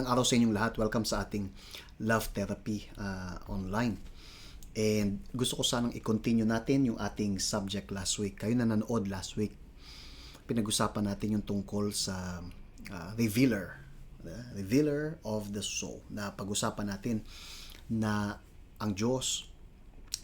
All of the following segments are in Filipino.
Magandang araw sa inyong lahat. Welcome sa ating Love Therapy online. And gusto ko sanang i-continue natin yung ating subject last week. Kayo na nanood last week, pinag-usapan natin yung tungkol sa revealer, revealer of the soul. Na pag-usapan natin na ang Diyos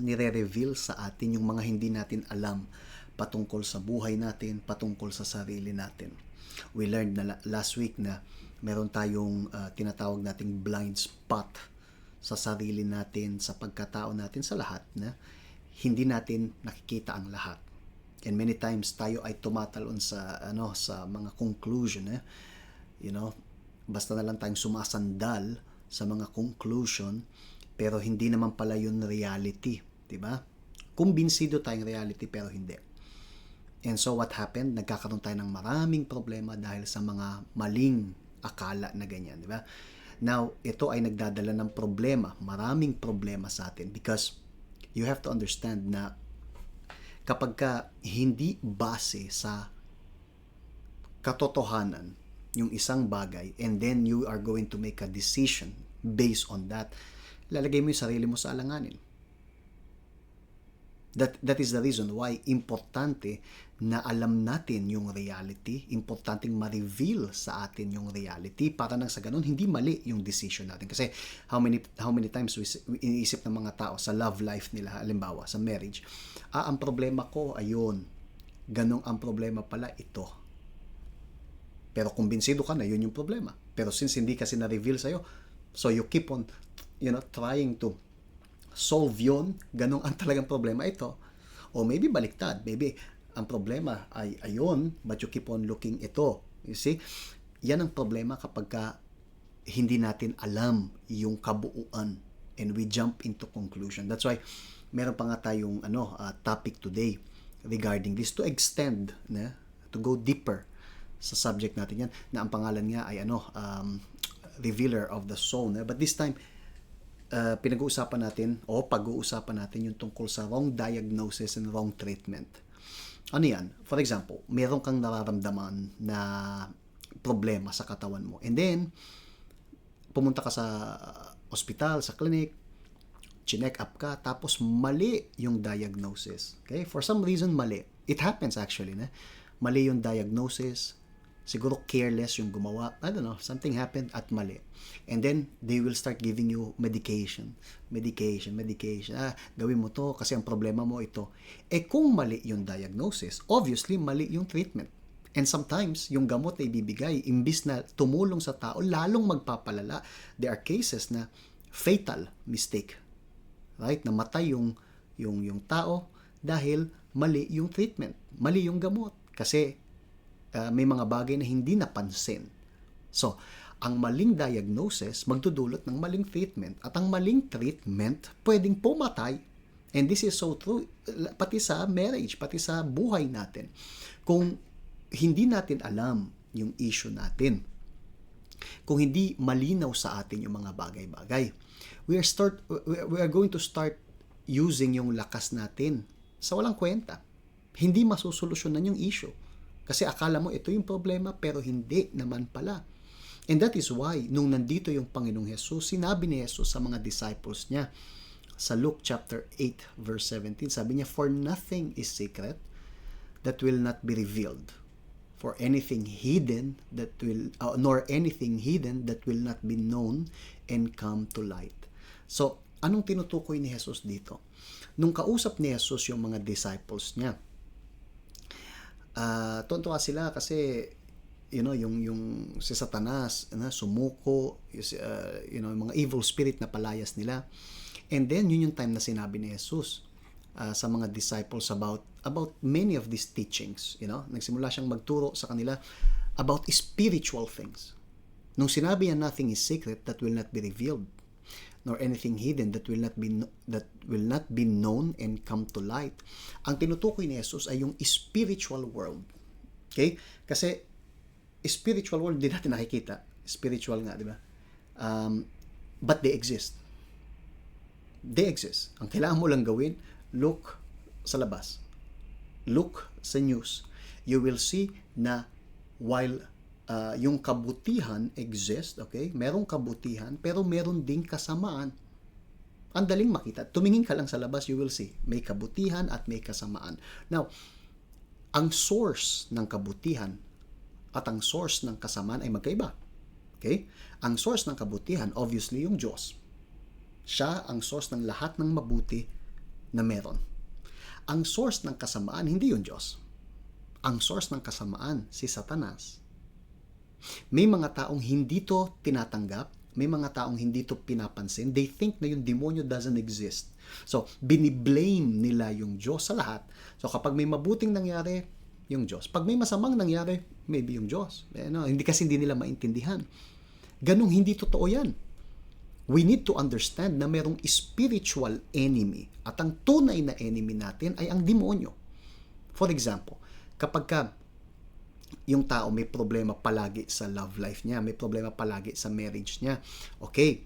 nire-reveal sa atin yung mga hindi natin alam patungkol sa buhay natin, patungkol sa sarili natin. We learned na last week na meron tayong tinatawag nating blind spot sa sarili natin, sa pagkatao natin, sa lahat na hindi natin nakikita ang lahat. And many times tayo ay tumatalon sa sa mga conclusion, basta na lang tayong sumasandal sa mga conclusion, pero hindi naman pala yun reality, di ba? Kumbinsido tayong reality pero hindi. And so what happened? Nagkakaroon tayo ng maraming problema dahil sa mga maling akala na ganyan, di ba? Now, ito ay nagdadala ng problema, maraming problema sa atin, because you have to understand na kapag ka hindi base sa katotohanan yung isang bagay, and then you are going to make a decision based on that, lalagay mo yung sarili mo sa alanganin. That is the reason why importante na alam natin yung reality, importanteng ma-reveal sa atin yung reality para nang sa ganun hindi mali yung decision natin. Kasi how many times we iniisip ng mga tao sa love life nila, halimbawa sa marriage, ang problema ko ayun, ganong ang problema pala ito. Pero kumbinsido ka na yun yung problema. Pero since hindi kasi na-reveal sa'yo, so you keep on trying to solve yun, ganun ang talagang problema ito. O maybe baliktad, maybe ang problema ay ayun, but you keep on looking ito. You see? Yan ang problema kapag ka hindi natin alam yung kabuuan and we jump into conclusion. That's why meron pa nga tayong topic today regarding this, to extend, to go deeper sa subject natin yan, na ang pangalan nga ay revealer of the soul. But this time, pinag-uusapan natin o pag-uusapan natin yung tungkol sa wrong diagnosis and wrong treatment. Ano yan? For example, meron kang nararamdaman na problema sa katawan mo. And then, pumunta ka sa ospital, sa clinic, chinek up ka, tapos mali yung diagnosis. Okay? For some reason, mali. It happens actually. Mali yung diagnosis. Siguro careless yung gumawa. I don't know, something happened at mali. And then, they will start giving you medication. Gawin mo to kasi ang problema mo ito. Kung mali yung diagnosis, obviously, mali yung treatment. And sometimes, yung gamot na ibibigay, imbis na tumulong sa tao, lalong magpapalala. There are cases na fatal mistake. Right? Namatay yung tao dahil mali yung treatment. Mali yung gamot. Kasi may mga bagay na hindi napansin. So, ang maling diagnosis magdudulot ng maling treatment, at ang maling treatment pwedeng pumatay. And this is so true pati sa marriage, pati sa buhay natin. Kung hindi natin alam yung issue natin, kung hindi malinaw sa atin yung mga bagay-bagay, we are going to start using yung lakas natin sa walang kwenta. Hindi masusolusyonan yung issue. Kasi akala mo ito yung problema, pero hindi naman pala. And that is why, nung nandito yung Panginoong Jesus, sinabi ni Jesus sa mga disciples niya, sa Luke chapter 8, verse 17, sabi niya, "For nothing is secret that will not be revealed. For anything hidden nor anything hidden that will not be known and come to light." So, anong tinutukoy ni Jesus dito? Nung kausap ni Jesus yung mga disciples niya, tuntua sila kasi yung si Satanas sumuko, yung mga evil spirit na palayas nila. And then yun yung time na sinabi ni Jesus sa mga disciples about many of these teachings. Nagsimula siyang magturo sa kanila about spiritual things. Nung sinabi niya, "Nothing is secret that will not be revealed, nor anything hidden that will not be known and come to light." Ang tinutukoy ni Jesus ay yung spiritual world. Okay? Kasi spiritual world din natin nakikita. Spiritual nga, di ba? But they exist. They exist. Ang kailangan mo lang gawin, look sa labas. Look sa news. You will see na while yung kabutihan exist, okay? Merong kabutihan, pero meron ding kasamaan. Ang daling makita. Tumingin ka lang sa labas, you will see. May kabutihan at may kasamaan. Now, ang source ng kabutihan at ang source ng kasamaan ay magkaiba. Okay? Ang source ng kabutihan, obviously, yung Diyos. Siya ang source ng lahat ng mabuti na meron. Ang source ng kasamaan, hindi yung Diyos. Ang source ng kasamaan, si Satanas. May mga taong hindi to tinatanggap, may mga taong hindi to pinapansin. They think na yung demonyo doesn't exist. So, biniblame nila yung Diyos sa lahat. So, kapag may mabuting nangyari, yung Diyos. Pag may masamang nangyari, maybe yung Diyos. Hindi nila maintindihan. Ganong hindi totoo yan. We need to understand na merong spiritual enemy. At ang tunay na enemy natin ay ang demonyo. For example, kapag yung tao may problema palagi sa love life niya, may problema palagi sa marriage niya. Okay,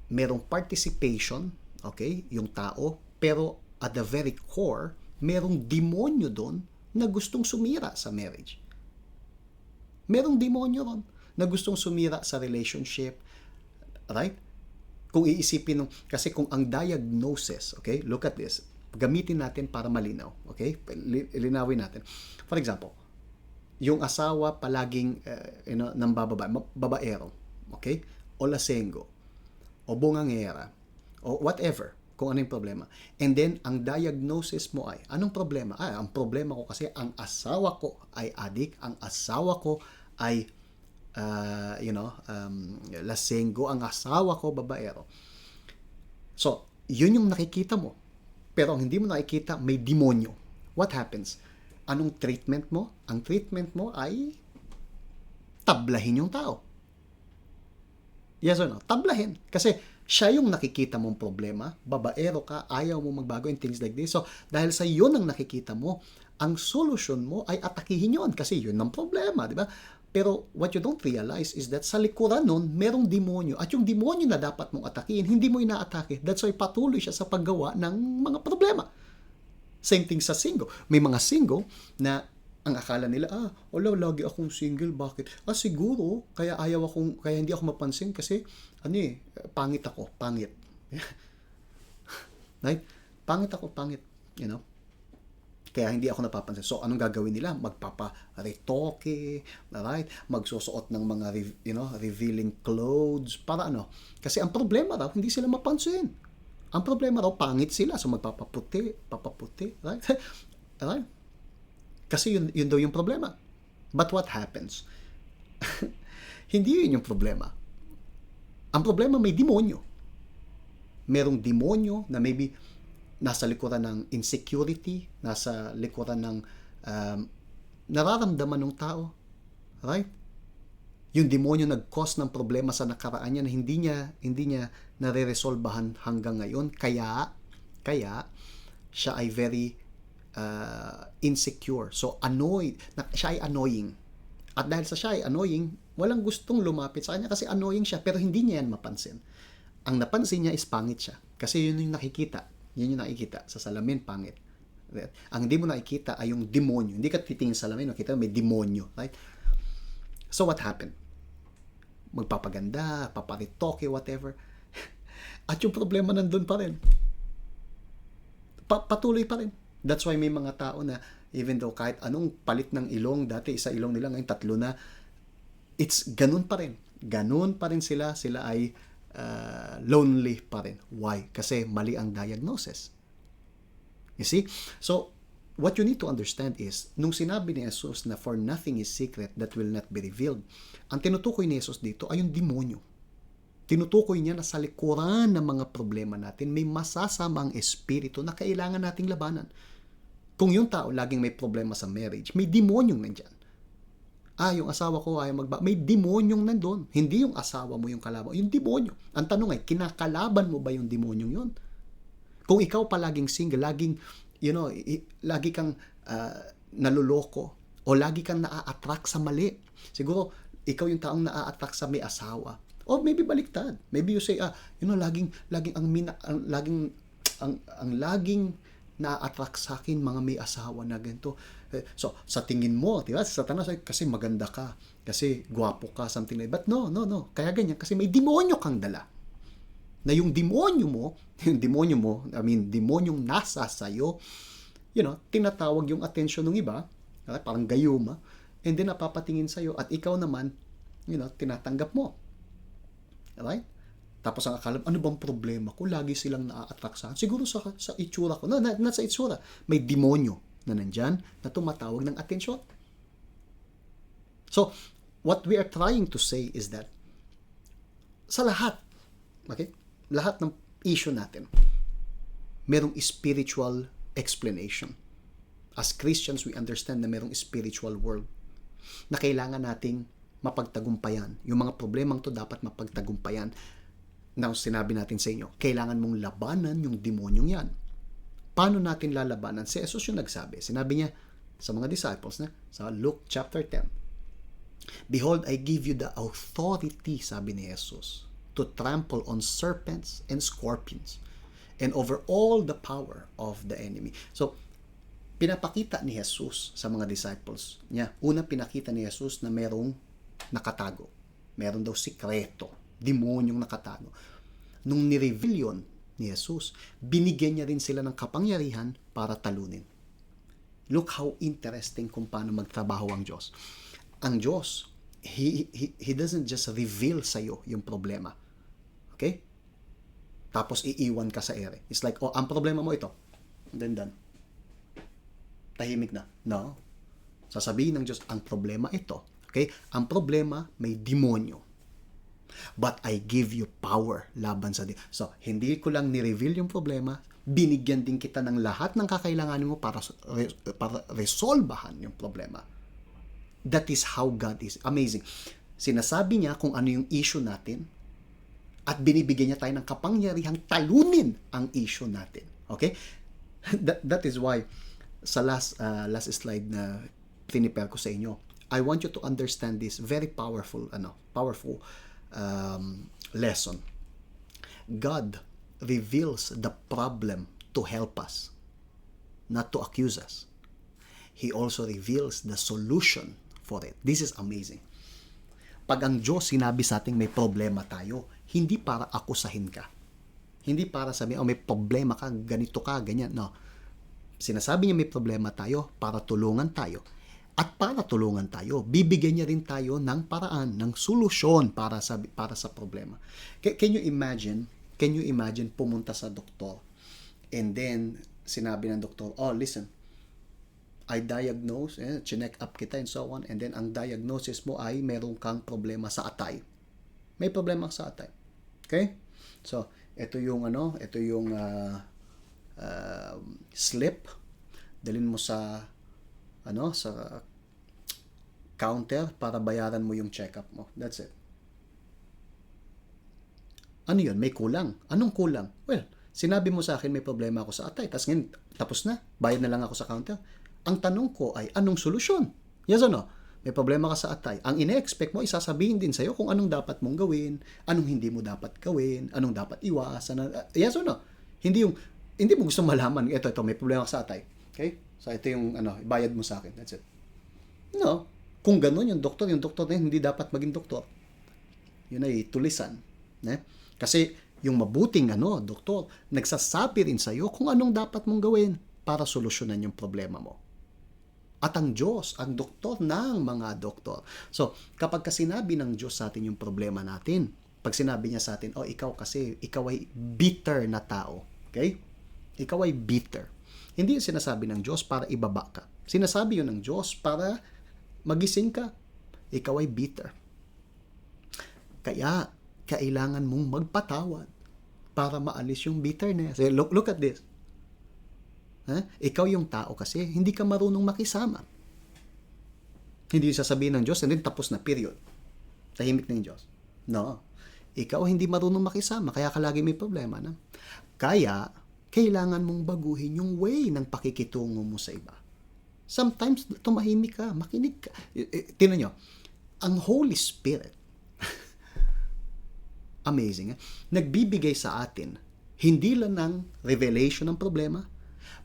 merong participation, okay, yung tao, pero at the very core, merong demonyo doon na gustong sumira sa marriage. Merong demonyo doon na gustong sumira sa relationship, right? Kung iisipin kasi kung ang diagnosis, okay, look at this, gamitin natin para malinaw, okay? Linawin natin. For example, yung asawa palaging babaero, okay? O lasenggo, o bungangera, o whatever, kung ano yung problema. And then, ang diagnosis mo ay, anong problema? Ang problema ko kasi, ang asawa ko ay addict, ang asawa ko ay, lasenggo, ang asawa ko babaero. So, yun yung nakikita mo. Pero ang hindi mo nakikita, may demonyo. What happens? Anong treatment mo? Ang treatment mo ay tablahin yung tao. Yes or no? Tablahin. Kasi siya yung nakikita mong problema, babaero ka, ayaw mo magbago and things like this. So, dahil sa yun ang nakikita mo, ang solusyon mo ay atakihin yun kasi yun ang problema, di ba? Pero what you don't realize is that sa likuran nun, merong demonyo. At yung demonyo na dapat mong atakihin, hindi mo inaatake. That's why patuloy siya sa paggawa ng mga problema. Same thing sa single. May mga single na ang akala nila, lagi akong single, bakit? Siguro, kaya hindi ako mapansin kasi, pangit ako, pangit. Right? Pangit ako, pangit. You know? Kaya hindi ako napapansin. So, anong gagawin nila? Magpapa-retoke, right? Magsusuot ng mga, revealing clothes, para ano? Kasi ang problema raw, hindi sila mapansin. Ang problema raw, pangit sila. So, papaputi, right? Right? Kasi yun daw yung problema. But what happens? Hindi yun yung problema. Ang problema, may demonyo. Merong demonyo na maybe nasa likuran ng insecurity, nasa likuran ng nararamdaman ng tao. Right? Yung demonyo nag-cause ng problema sa nakaraan niya na hindi niya nare-resolbahan hanggang ngayon. Kaya siya ay very insecure. So, siya ay annoying. At dahil sa siya ay annoying, walang gustong lumapit sa kanya kasi annoying siya, pero hindi niya yan mapansin. Ang napansin niya is pangit siya. Kasi yun yung nakikita. Yun yung nakikita. Sa salamin, pangit. Ang hindi mo nakikita ay yung demonyo. Hindi ka titingin sa salamin, nakita may demonyo. Right? So, what happened? Magpapaganda, paparitoke, whatever. At yung problema nandun pa rin. Patuloy pa rin. That's why may mga tao na even though kahit anong palit ng ilong, dati isa ilong nila, ngayon 3 na, it's ganun pa rin. Ganun pa rin sila. Sila ay lonely pa rin. Why? Kasi mali ang diagnosis. You see? So, what you need to understand is, nung sinabi ni Jesus na for nothing is secret that will not be revealed, ang tinutukoy ni Jesus dito ay yung demonyo. Tinutukoy niya na sa likuran ng mga problema natin, may masasamang espiritu na kailangan nating labanan. Kung yung tao laging may problema sa marriage, may demonyong nandyan. Yung asawa ko ay may demonyong nandun. Hindi yung asawa mo yung kalaban, yung demonyo. Ang tanong ay, kinakalaban mo ba yung demonyong yun? Kung ikaw palaging single, lagi kang naluloko o lagi kang naa-attract sa mali. Siguro, ikaw yung taong naa-attract sa may asawa. O maybe baliktad. Maybe you say, laging ang laging na-attract sa akin mga may asawa na ganito. So, sa tingin mo, di ba? Sa Satanas, kasi maganda ka, kasi gwapo ka, something like that. But no. Kaya ganyan, kasi may demonyo kang dala. Na yung demonyo mo, demonyong nasa sa'yo, tinatawag yung attention ng iba, parang gayuma, and then napapatingin sa'yo, at ikaw naman, tinatanggap mo. Right? Tapos ang akala, ano bang problema ko? Lagi silang na-attract sa akin. Siguro sa itsura ko. No, not sa itsura. May demonyo na nandyan na tumatawag ng atensyon. So, what we are trying to say is that sa lahat, okay? Lahat ng issue natin, merong spiritual explanation. As Christians, we understand na merong spiritual world na kailangan nating mapagtagumpayan. Yung mga problemang to dapat mapagtagumpayan. Now, sinabi natin sa inyo, kailangan mong labanan yung demonyong yan. Paano natin lalabanan? Si Jesus yung nagsabi. Sinabi niya sa mga disciples na sa Luke chapter 10. Behold, I give you the authority, sabi ni Jesus, to trample on serpents and scorpions and over all the power of the enemy. So, pinapakita ni Jesus sa mga disciples niya. Una, pinakita ni Jesus na merong nakatago. Meron daw sikreto. Demonyong nakatago. Nung nireveal yun ni Jesus, binigyan niya rin sila ng kapangyarihan para talunin. Look how interesting kung paano magtrabaho ang Diyos. Ang Diyos, He doesn't just reveal sa'yo yung problema. Okay? Tapos iiwan ka sa ere. It's like, ang problema mo ito. And then done. Tahimik na. No. Sasabihin ng Diyos, ang problema ito. Okay? Ang problema, may demonyo. But I give you power laban sa So, hindi ko lang ni-reveal yung problema, binigyan din kita ng lahat ng kakailanganin mo para resolbahan yung problema. That is how God is. Amazing. Sinasabi niya kung ano yung issue natin at binibigyan niya tayo ng kapangyarihang talunin ang issue natin. Okay? That is why sa last slide na tinipel ko sa inyo, I want you to understand this very powerful lesson. God reveals the problem to help us, not to accuse us. He also reveals the solution for it. This is amazing. Pag ang Diyos sinabi sa ating may problema tayo, hindi para akusahin ka. Hindi para sabihin, may problema ka, ganito ka, ganyan. No. Sinasabi niya may problema tayo para tulungan tayo. At para tulungan tayo, bibigyan niya rin tayo ng paraan, ng solusyon para sa problema. Can you imagine pumunta sa doktor and then sinabi ng doktor, listen, I diagnose, chinek up kita and so on, and then ang diagnosis mo ay meron kang problema sa atay. May problema sa atay. Okay? So, ito yung slip, dalhin mo sa counter para bayaran mo yung check-up mo. That's it. Ano yun? May kulang. Anong kulang? Well, sinabi mo sa akin may problema ako sa atay, tapos ngayon, tapos na, bayad na lang ako sa counter. Ang tanong ko ay, anong solusyon? Yes or no? May problema ka sa atay. Ang ine-expect mo, isasabihin din sa'yo kung anong dapat mong gawin, anong hindi mo dapat gawin, anong dapat iwasan. Yes or no? Hindi mo gusto malaman, ito, may problema ka sa atay. Okay? So, ito yung, bayad mo sa akin. That's it. No. Kung gano'n yung doktor na hindi dapat maging doktor. Yun ay tulisan. Kasi yung mabuting doktor, nagsasabi rin sa'yo kung anong dapat mong gawin para solusyonan yung problema mo. At ang Diyos, ang doktor ng mga doktor. So, kapag sinabi ng Diyos sa atin yung problema natin, pag sinabi niya sa atin, ikaw ay bitter na tao. Okay? Ikaw ay bitter. Hindi yung sinasabi ng Diyos para ibaba ka. Sinasabi yun ng Diyos para magising ka. Ikaw ay bitter. Kaya, kailangan mong magpatawad para maalis yung bitterness. Look at this. Ikaw yung tao kasi, hindi ka marunong makisama. Hindi yung sasabihin ng Diyos, and then tapos na, period. Tahimik na yung Diyos. No. Ikaw hindi marunong makisama, kaya ka lagi may problema na. Kaya, kailangan mong baguhin yung way ng pakikitungo mo sa iba. Sometimes, tumahimik ka, makinig ka. Tingnan nyo, ang Holy Spirit, amazing, nagbibigay sa atin, hindi lang ng revelation ng problema,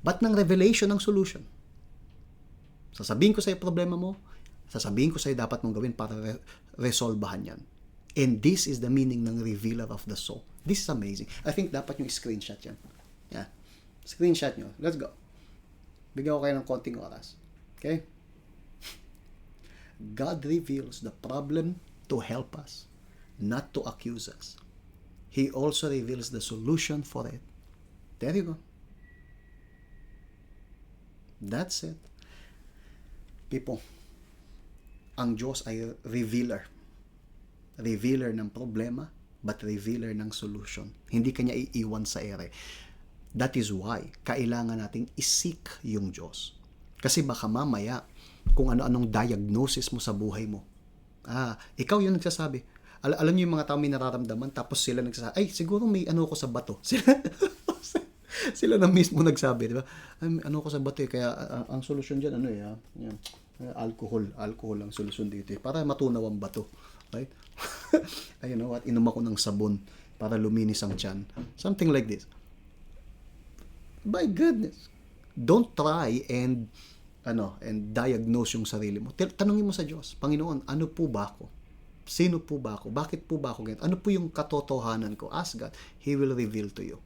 but ng revelation ng solution. Sasabihin ko sa'yo problema mo, sasabihin ko sa'yo dapat mong gawin para resolbahan yan. And this is the meaning ng revealer of the soul. This is amazing. I think dapat yung screenshot yan. Yeah. Screenshot nyo. Let's go. Bigyan ko kayo ng konting oras. Okay? God reveals the problem to help us, not to accuse us. He also reveals the solution for it. There you go. That's it. People, ang Diyos ay revealer. Revealer ng problema, but revealer ng solution. Hindi kanya iiwan sa ere. That is why, kailangan nating isik yung Diyos. Kasi baka mamaya, kung ano-anong diagnosis mo sa buhay mo, ikaw yung nagsasabi. Alam niyo yung mga tao may nararamdaman, tapos sila nagsasabi, ay, siguro may ano ko sa bato. Sila na mismo nagsabi, di ba? Ay, ano ko sa bato kaya ang solusyon dyan, yan, alcohol ang solusyon dito para matunaw ang bato. Right? Ay, you know what? Inom ako ng sabon para luminis ang tiyan. Something like this. My goodness. Don't try and diagnose yung sarili mo. Tanungin mo sa Diyos, Panginoon, ano po ba ako? Sino po ba ako? Bakit po ba ako ganito? Ano po yung katotohanan ko? Ask God. He will reveal to you.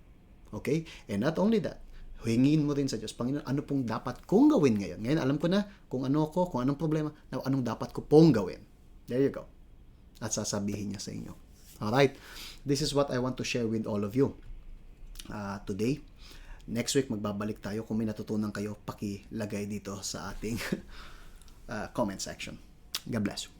Okay? And not only that, hingin mo rin sa Diyos, Panginoon, ano pong dapat kong gawin ngayon? Ngayon, alam ko na kung ano ako, kung anong problema, anong dapat ko pong gawin. There you go. At sasabihin niya sa inyo. Alright? This is what I want to share with all of you today. Next week, magbabalik tayo. Kung may natutunan kayo, pakilagay dito sa ating comment section. God bless you.